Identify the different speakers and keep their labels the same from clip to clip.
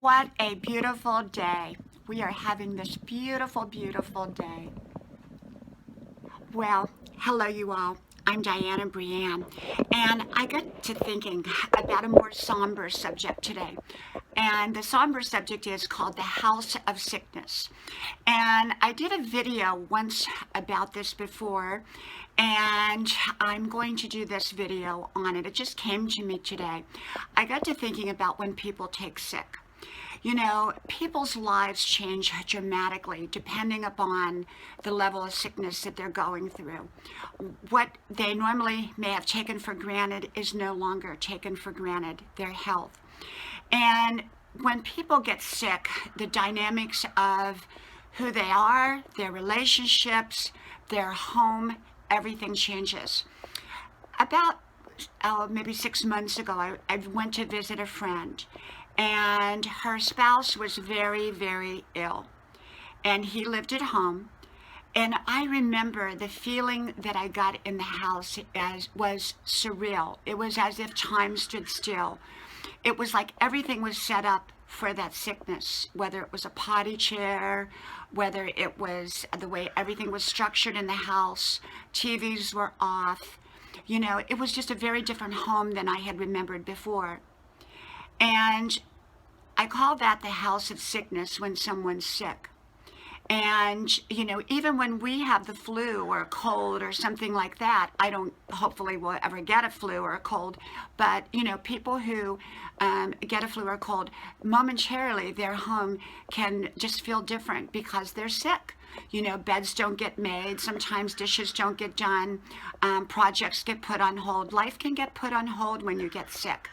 Speaker 1: What a beautiful day. We are having this beautiful, beautiful day. Well, hello you all. I'm Diana Brienne, and I got to thinking about a more somber subject today. And the somber subject is called the House of Sickness. And I did a video once about this before, and I'm going to do this video on it. It just came to me today. I got to thinking about when people take sick. You know, people's lives change dramatically depending upon the level of sickness that they're going through. What they normally may have taken for granted is no longer taken for granted, their health. And when people get sick, the dynamics of who they are, their relationships, their home, everything changes. About maybe 6 months ago, I went to visit a friend, and her spouse was very, very ill, and he lived at home. And I remember the feeling that I got in the house as was surreal. It was as if time stood still. It was like everything was set up for that sickness, whether it was a potty chair, whether it was the way everything was structured in the house, TVs were off. You know, it was just a very different home than I had remembered before. And I call that the house of sickness when someone's sick. And, you know, even when we have the flu or a cold or something like that, I don't, hopefully will ever get a flu or a cold, but, you know, people who get a flu or a cold, momentarily their home can just feel different because they're sick. You know, beds don't get made, sometimes dishes don't get done, projects get put on hold. Life can get put on hold when you get sick.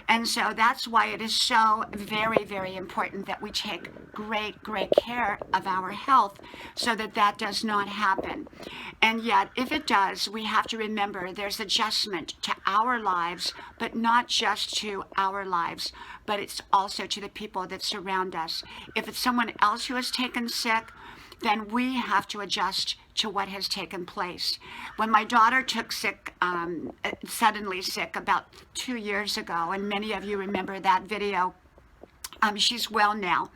Speaker 1: And so that's why it is so very, very important that we take great, great care of our health so that that does not happen. And yet, if it does, we have to remember there's adjustment to our lives, but not just to our lives, but it's also to the people that surround us. If it's someone else who has taken sick, then we have to adjust to what has taken place. When my daughter took sick, suddenly sick about 2 years ago, and many of you remember that video, she's well now.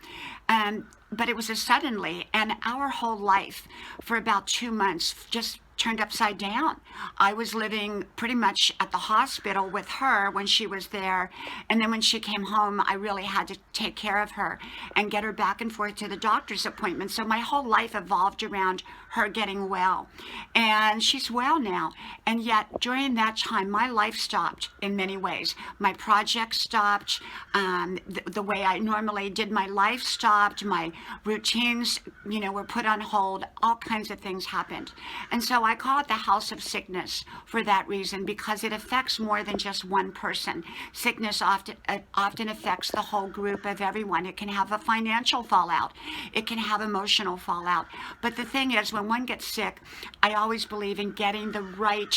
Speaker 1: But it was a suddenly, and our whole life for about 2 months just turned upside down. I was living pretty much at the hospital with her when she was there, and then when she came home, I really had to take care of her and get her back and forth to the doctor's appointments. So my whole life evolved around her getting well, and she's well now. And yet during that time, my life stopped in many ways. My projects stopped, the way I normally did my life stopped, my routines, you know, were put on hold, all kinds of things happened. And so I call it the house of sickness for that reason, because it affects more than just one person. Sickness often affects the whole group of everyone. It can have a financial fallout. It can have emotional fallout. But the thing is, when one gets sick, I always believe in getting the right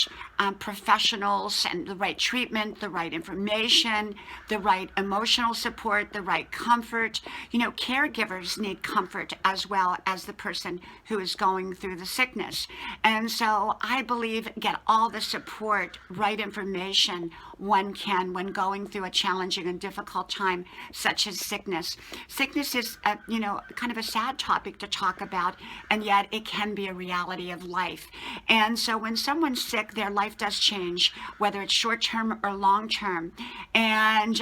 Speaker 1: professionals and the right treatment, the right information, the right emotional support, the right comfort. You know, caregivers need comfort as well as the person who is going through the sickness. And so I believe get all the support, right information one can when going through a challenging and difficult time such as sickness. Sickness is, you know, kind of a sad topic to talk about, and yet it can be a reality of life. And so when someone's sick, their life does change, whether it's short-term or long-term. And,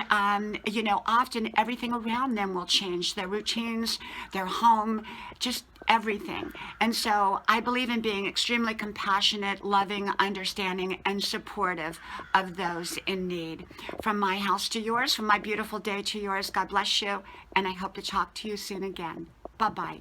Speaker 1: you know, often everything around them will change, their routines, their home, just everything. And so I believe in being extremely compassionate, loving, understanding, and supportive of those in need. From my house to yours, from my beautiful day to yours, God bless you, and I hope to talk to you soon again. Bye-bye.